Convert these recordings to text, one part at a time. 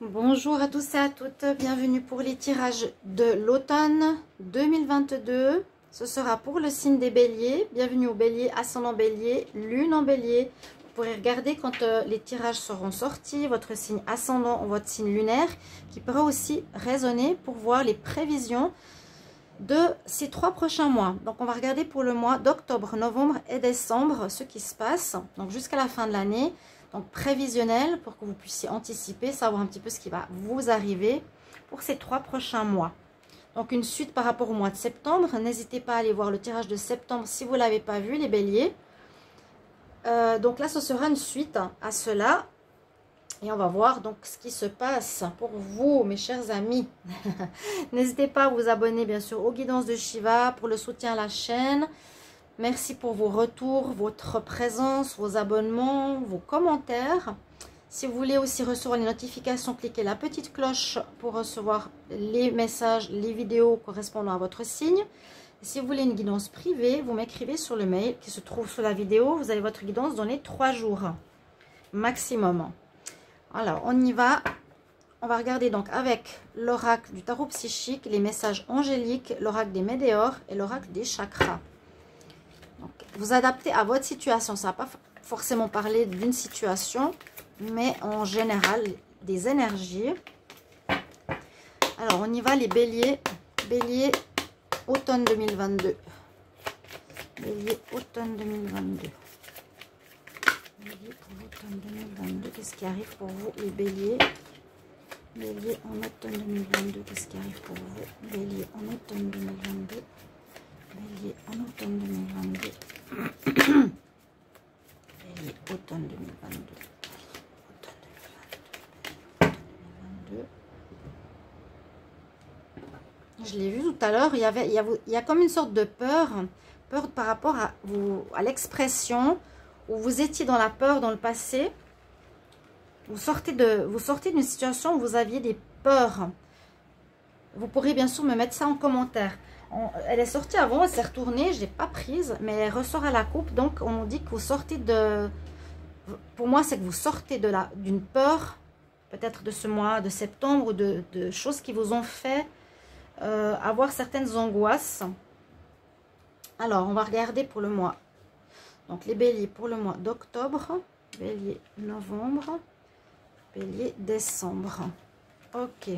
Bonjour à tous et à toutes, bienvenue pour les tirages de l'automne 2022. Ce sera pour le signe des béliers. Bienvenue au bélier, ascendant bélier, lune en bélier. Vous pourrez regarder quand les tirages seront sortis, votre signe ascendant ou votre signe lunaire, qui pourra aussi résonner pour voir les prévisions de ces 3 prochains mois. Donc on va regarder pour le mois d'octobre, novembre et décembre ce qui se passe, donc jusqu'à la fin de l'année. Donc prévisionnel pour que vous puissiez anticiper, savoir un petit peu ce qui va vous arriver pour ces 3 prochains mois. Donc une suite par rapport au mois de septembre. N'hésitez pas à aller voir le tirage de septembre si vous ne l'avez pas vu, les béliers. Donc là, ce sera une suite à cela. Et on va voir donc ce qui se passe pour vous, mes chers amis. N'hésitez pas à vous abonner bien sûr aux guidances de Shiva pour le soutien à la chaîne. Merci pour vos retours, votre présence, vos abonnements, vos commentaires. Si vous voulez aussi recevoir les notifications, cliquez la petite cloche pour recevoir les messages, les vidéos correspondant à votre signe. Et si vous voulez une guidance privée, vous m'écrivez sur le mail qui se trouve sous la vidéo. Vous avez votre guidance dans les 3 jours maximum. Alors, on y va. On va regarder donc avec l'oracle du tarot psychique, les messages angéliques, l'oracle des météores et l'oracle des chakras. Donc, vous adaptez à votre situation. Ça ne va pas forcément parler d'une situation, mais en général, des énergies. Alors, on y va les béliers. Bélier, automne 2022. Bélier, automne 2022. Bélier pour l'automne 2022. Qu'est-ce qui arrive pour vous, les béliers? Bélier en automne 2022. Qu'est-ce qui arrive pour vous? Bélier en automne 2022. Bélier en automne 2022. Bélier automne 2022. Automne 2022. Je l'ai vu tout à l'heure, il y a comme une sorte de peur par rapport à l'expression où vous étiez dans la peur dans le passé. Vous sortez d'une situation où vous aviez des peurs. Vous pourrez bien sûr me mettre ça en commentaire. Elle est sortie avant, elle s'est retournée, je ne l'ai pas prise, mais elle ressort à la coupe. Donc, on nous dit que vous sortez de... Pour moi, c'est que vous sortez d'une peur, peut-être de ce mois de septembre, ou de choses qui vous ont fait avoir certaines angoisses. Alors, on va regarder pour le mois. Donc, les béliers pour le mois d'octobre, bélier novembre, bélier décembre. Ok.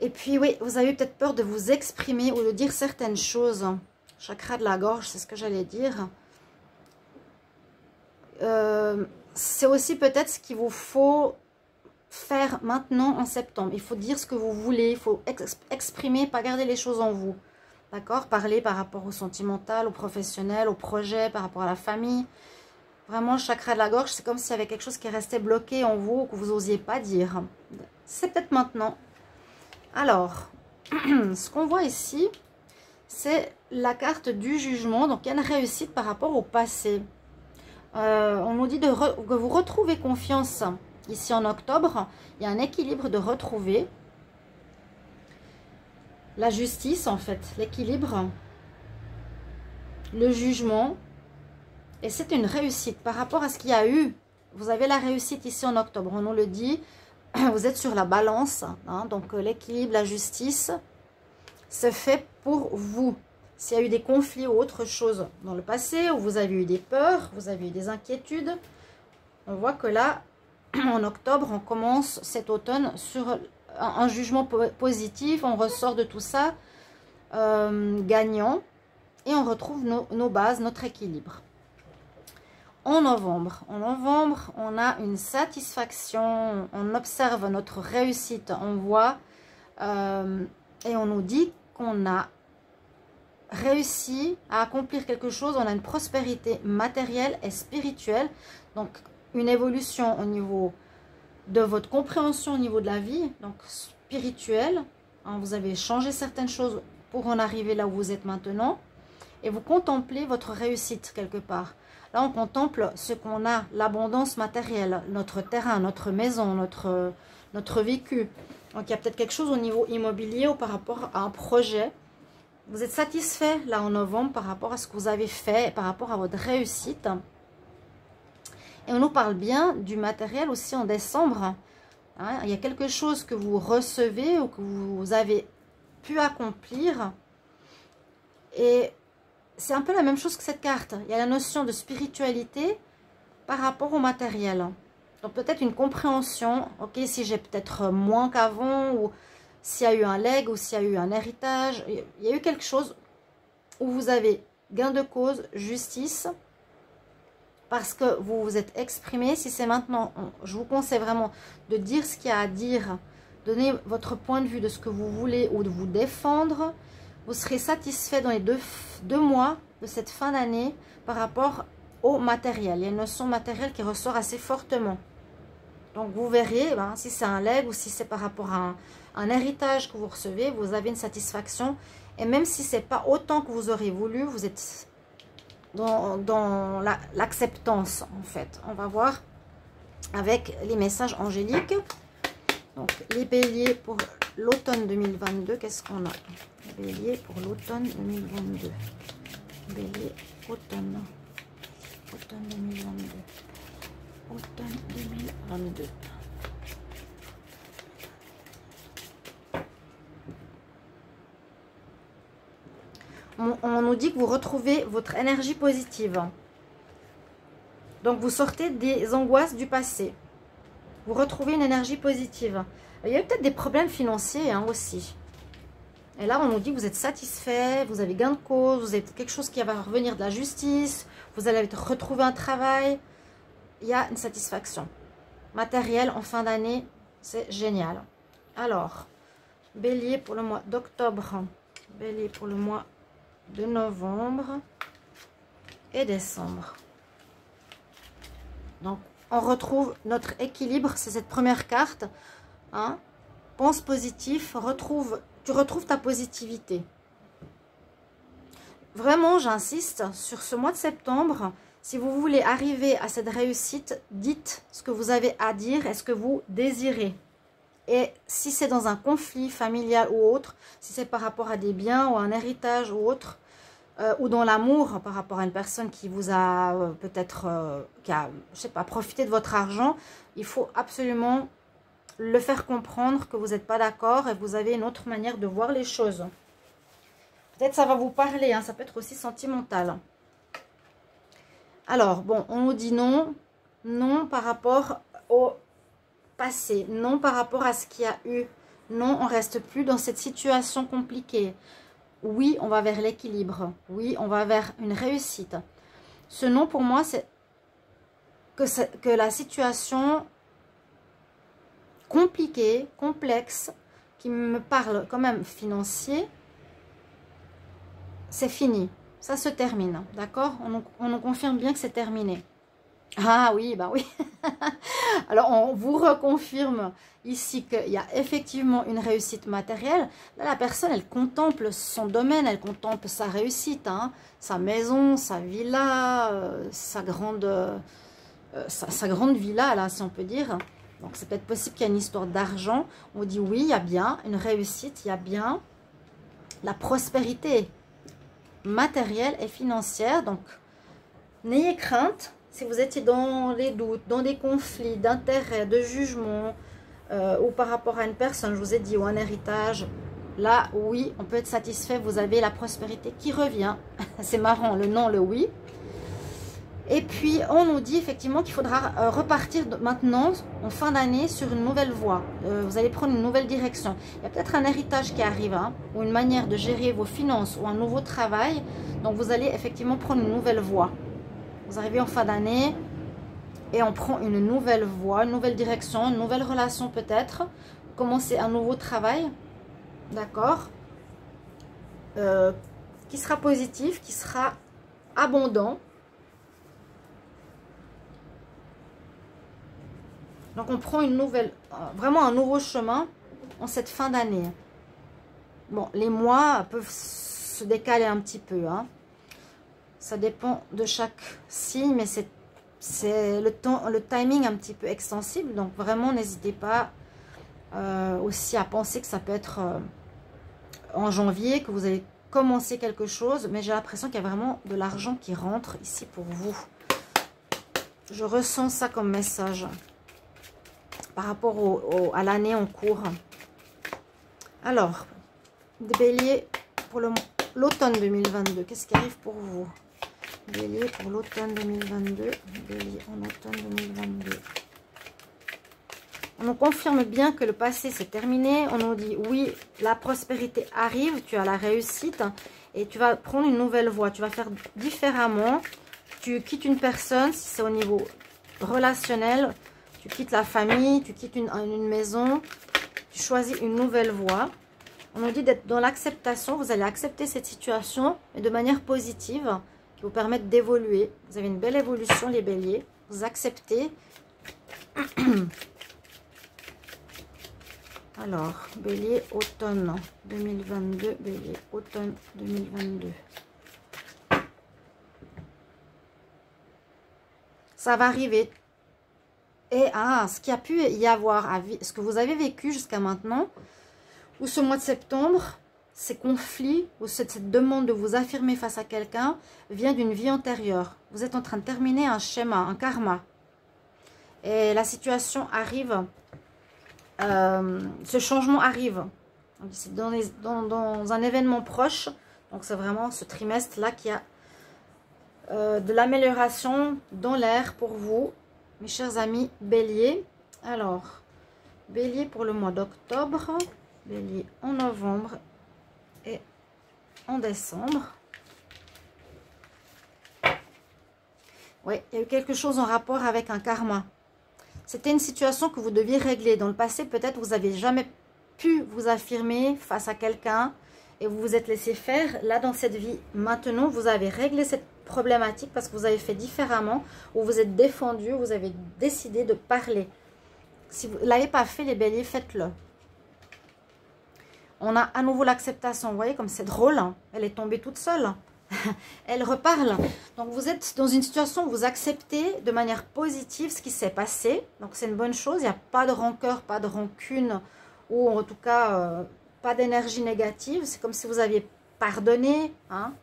Et puis oui, vous avez peut-être peur de vous exprimer ou de dire certaines choses. Chakra de la gorge, c'est ce que j'allais dire. C'est aussi peut-être ce qu'il vous faut faire maintenant en septembre. Il faut dire ce que vous voulez, il faut exprimer, pas garder les choses en vous. D'accord? Parler par rapport au sentimental, au professionnel, au projet, par rapport à la famille. Vraiment, le chakra de la gorge, c'est comme s'il y avait quelque chose qui restait bloqué en vous, que vous n'osiez pas dire. C'est peut-être maintenant. Alors, ce qu'on voit ici, c'est la carte du jugement. Donc, il y a une réussite par rapport au passé. On nous dit que vous retrouvez confiance ici en octobre. Il y a un équilibre de retrouver. La justice, en fait, l'équilibre, le jugement. Et c'est une réussite par rapport à ce qu'il y a eu. Vous avez la réussite ici en octobre, on nous le dit. Vous êtes sur la balance, hein, donc l'équilibre, la justice, c'est fait pour vous. S'il y a eu des conflits ou autre chose dans le passé, où vous avez eu des peurs, vous avez eu des inquiétudes, on voit que là, en octobre, on commence cet automne sur un jugement positif, on ressort de tout ça gagnant et on retrouve nos bases, notre équilibre. En novembre, on a une satisfaction, on observe notre réussite, on voit et on nous dit qu'on a réussi à accomplir quelque chose, on a une prospérité matérielle et spirituelle, donc une évolution au niveau de votre compréhension au niveau de la vie, donc spirituelle, hein, vous avez changé certaines choses pour en arriver là où vous êtes maintenant et vous contemplez votre réussite quelque part. Là, on contemple ce qu'on a, l'abondance matérielle, notre terrain, notre maison, notre vécu. Donc, il y a peut-être quelque chose au niveau immobilier ou par rapport à un projet. Vous êtes satisfait, là, en novembre, par rapport à ce que vous avez fait, par rapport à votre réussite. Et on nous parle bien du matériel aussi en décembre. Hein, il y a quelque chose que vous recevez ou que vous avez pu accomplir. Et c'est un peu la même chose que cette carte. Il y a la notion de spiritualité par rapport au matériel. Donc peut-être une compréhension. Ok, si j'ai peut-être moins qu'avant, ou s'il y a eu un legs, ou s'il y a eu un héritage. Il y a eu quelque chose où vous avez gain de cause, justice. Parce que vous vous êtes exprimé. Si c'est maintenant, je vous conseille vraiment de dire ce qu'il y a à dire. Donner votre point de vue de ce que vous voulez ou de vous défendre. Vous serez satisfait dans les deux mois de cette fin d'année par rapport au matériel. Il y a une notion matérielle qui ressort assez fortement. Donc vous verrez, si c'est un legs ou si c'est par rapport à un héritage que vous recevez, vous avez une satisfaction. Et même si ce n'est pas autant que vous aurez voulu, vous êtes dans l'acceptance en fait. On va voir avec les messages angéliques. Donc les béliers pour l'automne 2022, qu'est-ce qu'on a? Les béliers pour l'automne 2022. Bélier, automne. Automne 2022. Automne 2022. On nous dit que vous retrouvez votre énergie positive. Donc, vous sortez des angoisses du passé. Vous retrouvez une énergie positive. Il y a peut-être des problèmes financiers aussi. Et là, on nous dit que vous êtes satisfait, vous avez gain de cause, vous avez quelque chose qui va revenir de la justice, vous allez retrouver un travail. Il y a une satisfaction. Matériel en fin d'année, c'est génial. Alors, bélier pour le mois d'octobre, bélier pour le mois de novembre et décembre. Donc, on retrouve notre équilibre, c'est cette première carte. Hein. Pense positif, tu retrouves ta positivité. Vraiment, j'insiste, sur ce mois de septembre, si vous voulez arriver à cette réussite, dites ce que vous avez à dire et ce que vous désirez. Et si c'est dans un conflit familial ou autre, si c'est par rapport à des biens ou un héritage ou autre, ou dans l'amour par rapport à une personne qui vous a peut-être, qui a, je sais pas, profité de votre argent, il faut absolument le faire comprendre que vous n'êtes pas d'accord et vous avez une autre manière de voir les choses. Peut-être ça va vous parler, hein, ça peut être aussi sentimental. Alors, bon, on nous dit non, non par rapport au passé, non par rapport à ce qu'il y a eu, non, on reste plus dans cette situation compliquée. Oui, on va vers l'équilibre, oui, on va vers une réussite. Ce non, pour moi, c'est que la situation compliquée, complexe, qui me parle quand même financier, c'est fini, ça se termine, d'accord? On nous confirme bien que c'est terminé. Ah oui, bah oui. Alors, on vous reconfirme ici qu'il y a effectivement une réussite matérielle. Là, la personne, elle contemple son domaine, elle contemple sa réussite, hein, sa maison, sa villa, sa grande villa, là, si on peut dire. Donc, c'est peut-être possible qu'il y ait une histoire d'argent. On dit oui, il y a bien une réussite, il y a bien la prospérité matérielle et financière. Donc, n'ayez crainte. Si vous étiez dans les doutes, dans des conflits d'intérêt, de jugement, ou par rapport à une personne, je vous ai dit, ou un héritage, là, oui, on peut être satisfait, vous avez la prospérité qui revient. C'est marrant, le non, le oui. Et puis, on nous dit effectivement qu'il faudra repartir maintenant, en fin d'année, sur une nouvelle voie. Vous allez prendre une nouvelle direction. Il y a peut-être un héritage qui arrive, hein, ou une manière de gérer vos finances, ou un nouveau travail. Donc, vous allez effectivement prendre une nouvelle voie. Vous arrivez en fin d'année et on prend une nouvelle voie, une nouvelle direction, une nouvelle relation peut-être. Commencer un nouveau travail, d'accord, qui sera positif, qui sera abondant. Donc on prend une nouvelle, vraiment un nouveau chemin en cette fin d'année. Bon, les mois peuvent se décaler un petit peu, hein. Ça dépend de chaque signe, mais c'est le timing un petit peu extensible. Donc vraiment, n'hésitez pas aussi à penser que ça peut être en janvier, que vous allez commencer quelque chose. Mais j'ai l'impression qu'il y a vraiment de l'argent qui rentre ici pour vous. Je ressens ça comme message par rapport à l'année en cours. Alors, des béliers pour l'automne 2022. Qu'est-ce qui arrive pour vous? Bélier pour l'automne 2022. Bélier en automne 2022. On nous confirme bien que le passé c'est terminé. On nous dit oui, la prospérité arrive, tu as la réussite et tu vas prendre une nouvelle voie. Tu vas faire différemment. Tu quittes une personne, si c'est au niveau relationnel, tu quittes la famille, tu quittes une maison, tu choisis une nouvelle voie. On nous dit d'être dans l'acceptation. Vous allez accepter cette situation mais de manière positive qui vous permettre d'évoluer. Vous avez une belle évolution les béliers. Vous acceptez. Alors, bélier automne 2022, bélier automne 2022. Ça va arriver. Et ce qui a pu y avoir, ce que vous avez vécu jusqu'à maintenant, ou ce mois de septembre, ces conflits, ou cette demande de vous affirmer face à quelqu'un, vient d'une vie antérieure. Vous êtes en train de terminer un schéma, un karma. Et la situation arrive. Ce changement arrive. C'est dans un événement proche. Donc c'est vraiment ce trimestre là qui a de l'amélioration dans l'air pour vous, mes chers amis bélier. Alors, bélier pour le mois d'octobre, bélier en novembre et en décembre. Oui, il y a eu quelque chose en rapport avec un karma. C'était une situation que vous deviez régler. Dans le passé, peut-être vous n'avez jamais pu vous affirmer face à quelqu'un et vous vous êtes laissé faire. Là, dans cette vie, maintenant, vous avez réglé cette problématique parce que vous avez fait différemment, ou vous êtes défendu, vous avez décidé de parler. Si vous ne l'avez pas fait, les béliers, faites-le. On a à nouveau l'acceptation. Vous voyez comme c'est drôle, hein? Elle est tombée toute seule. Elle reparle. Donc vous êtes dans une situation où vous acceptez de manière positive ce qui s'est passé. Donc c'est une bonne chose. Il n'y a pas de rancœur, pas de rancune, ou en tout cas pas d'énergie négative. C'est comme si vous aviez pardonné. Hein.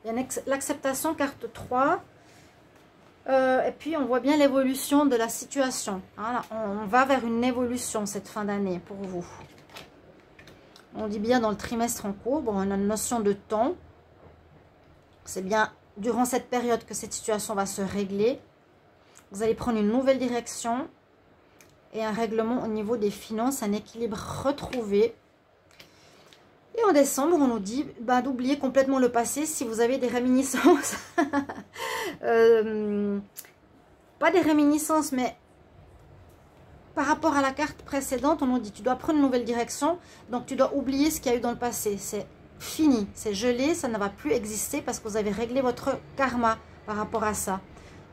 Il y a l'acceptation, carte 3. Et puis on voit bien l'évolution de la situation. Hein. On va vers une évolution cette fin d'année pour vous. On dit bien dans le trimestre en cours. Bon, on a une notion de temps. C'est bien durant cette période que cette situation va se régler. Vous allez prendre une nouvelle direction et un règlement au niveau des finances, un équilibre retrouvé. Et en décembre, on nous dit d'oublier complètement le passé si vous avez des réminiscences. Pas des réminiscences, mais par rapport à la carte précédente, on nous dit tu dois prendre une nouvelle direction. Donc tu dois oublier ce qu'il y a eu dans le passé. C'est fini, c'est gelé, ça ne va plus exister parce que vous avez réglé votre karma par rapport à ça.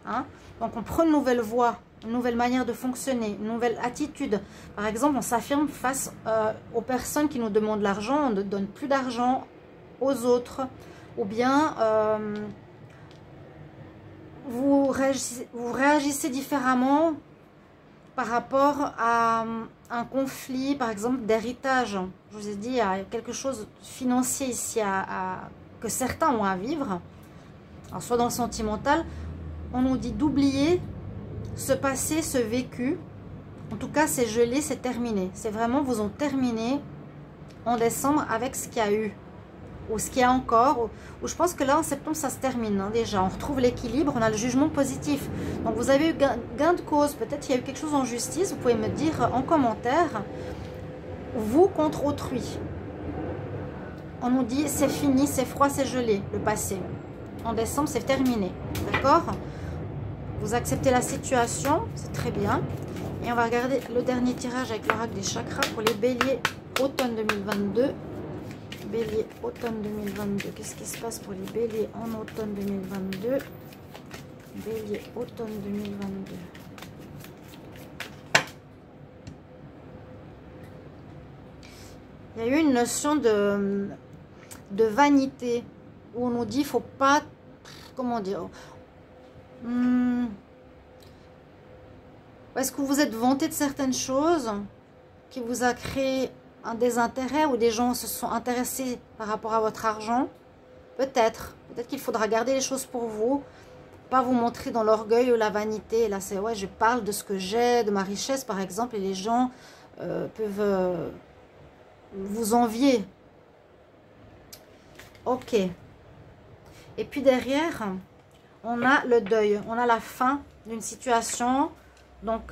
Hein? Donc on prend une nouvelle voie, une nouvelle manière de fonctionner, une nouvelle attitude. Par exemple, on s'affirme face aux personnes qui nous demandent l'argent, on ne donne plus d'argent aux autres. Ou bien vous réagissez différemment par rapport à un conflit, par exemple, d'héritage. Je vous ai dit, il y a quelque chose de financier ici que certains ont à vivre. Alors, soit dans le sentimental, on nous dit d'oublier ce passé, ce vécu. En tout cas, c'est gelé, c'est terminé. C'est vraiment, vous ont terminé en décembre avec ce qu'il y a eu. Ou ce qu'il y a encore. Ou je pense que là, en septembre, ça se termine hein, déjà. On retrouve l'équilibre, on a le jugement positif. Donc, vous avez eu gain de cause. Peut-être qu'il y a eu quelque chose en justice. Vous pouvez me dire en commentaire. Vous contre autrui. On nous dit, c'est fini, c'est froid, c'est gelé, le passé. En décembre, c'est terminé. D'accord? Vous acceptez la situation, c'est très bien. Et on va regarder le dernier tirage avec l'oracle des chakras pour les béliers automne 2022. Bélier automne 2022. Qu'est-ce qui se passe pour les béliers en automne 2022? Bélier automne 2022. Il y a eu une notion de vanité où on nous dit il ne faut pas, comment dire, est-ce que vous êtes vanté de certaines choses qui vous a créé un désintérêt ou des gens se sont intéressés par rapport à votre argent? Peut-être qu'il faudra garder les choses pour vous. pas vous montrer dans l'orgueil ou la vanité. Là, c'est ouais, je parle de ce que j'ai, de ma richesse, par exemple, et les gens peuvent vous envier. Ok. Et puis derrière, on a le deuil, on a la fin d'une situation, donc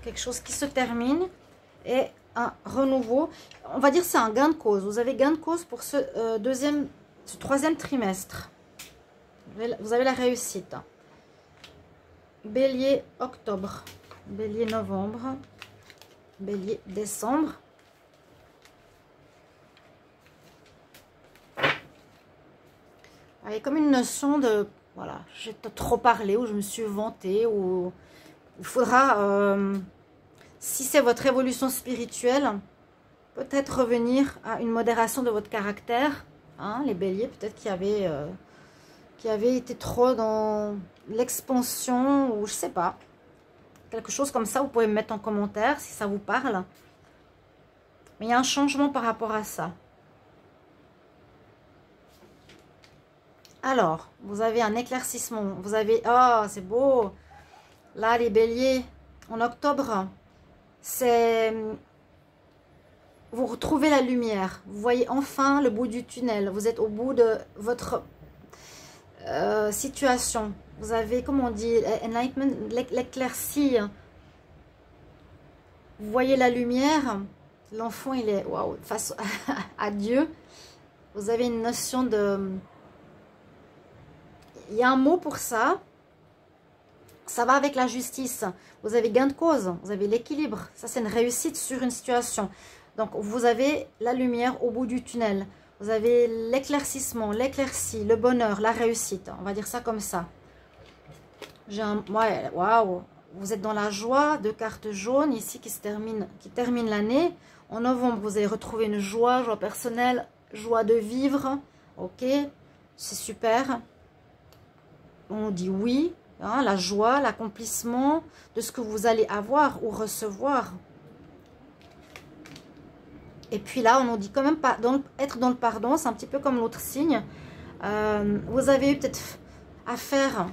quelque chose qui se termine et un renouveau. On va dire c'est un gain de cause. Vous avez gain de cause pour ce troisième trimestre. Vous avez la réussite. Bélier octobre, Bélier novembre, Bélier décembre. Il y a comme une notion de, voilà, j'ai trop parlé, ou je me suis vantée, ou il faudra, si c'est votre évolution spirituelle, peut-être revenir à une modération de votre caractère, hein, les béliers, peut-être qui avaient été trop dans l'expansion, ou je sais pas, quelque chose comme ça, vous pouvez me mettre en commentaire si ça vous parle. Mais il y a un changement par rapport à ça. Alors, vous avez un éclaircissement. Vous avez... Oh, c'est beau. Là, les béliers, en octobre, c'est... Vous retrouvez la lumière. Vous voyez enfin le bout du tunnel. Vous êtes au bout de votre situation. Vous avez, comment on dit, enlightenment, l'éclaircie. Vous voyez la lumière. L'enfant, il est waouh, face à Dieu. Vous avez une notion de... Il y a un mot pour ça. Ça va avec la justice. Vous avez gain de cause. Vous avez l'équilibre. Ça, c'est une réussite sur une situation. Donc, vous avez la lumière au bout du tunnel. Vous avez l'éclaircissement, l'éclaircie, le bonheur, la réussite. On va dire ça comme ça. J'ai un... Ouais, waouh. Vous êtes dans la joie. 2 cartes jaunes ici qui termine l'année. En novembre, vous allez retrouver une joie personnelle, joie de vivre. Ok, c'est super. On dit oui, hein, la joie, l'accomplissement de ce que vous allez avoir ou recevoir. Et puis là, on nous dit quand même pas être dans le pardon, c'est un petit peu comme l'autre signe. Vous avez eu peut-être affaire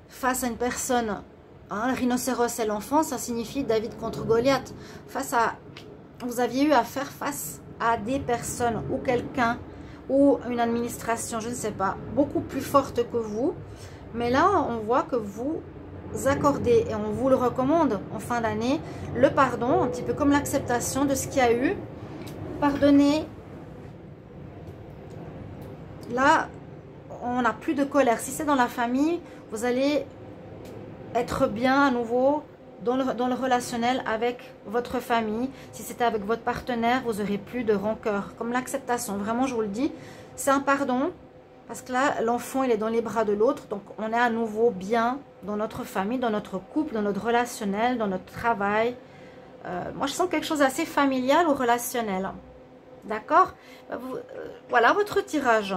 face à une personne, hein, le rhinocéros et l'enfant, ça signifie David contre Goliath. Vous aviez eu affaire face à des personnes ou quelqu'un ou une administration, je ne sais pas, beaucoup plus forte que vous. Mais là, on voit que vous accordez, et on vous le recommande en fin d'année, le pardon, un petit peu comme l'acceptation de ce qu'il y a eu. Pardonnez. Là, on n'a plus de colère. Si c'est dans la famille, vous allez être bien à nouveau dans le relationnel avec votre famille. Si c'était avec votre partenaire, vous n'aurez plus de rancœur. Comme l'acceptation, vraiment, je vous le dis, c'est un pardon. Parce que là, l'enfant, il est dans les bras de l'autre. Donc, on est à nouveau bien dans notre famille, dans notre couple, dans notre relationnel, dans notre travail. Moi, je sens quelque chose d'assez familial ou relationnel. D'accord? Voilà votre tirage.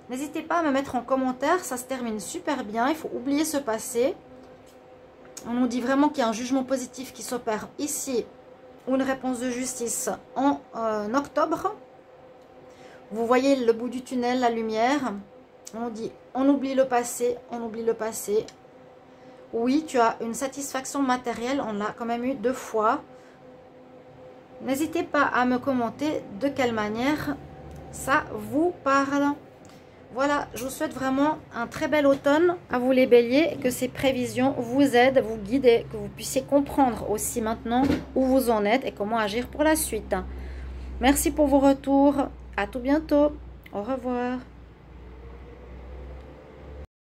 N'hésitez pas à me mettre en commentaire. Ça se termine super bien. Il faut oublier ce passé. On nous dit vraiment qu'il y a un jugement positif qui s'opère ici. Ou une réponse de justice en octobre. Vous voyez le bout du tunnel, la lumière. On dit, on oublie le passé, on oublie le passé. Oui, tu as une satisfaction matérielle, on l'a quand même eu 2 fois. N'hésitez pas à me commenter de quelle manière ça vous parle. Voilà, je vous souhaite vraiment un très bel automne à vous les béliers. Que ces prévisions vous aident, vous guident et que vous puissiez comprendre aussi maintenant où vous en êtes et comment agir pour la suite. Merci pour vos retours. À tout bientôt. Au revoir.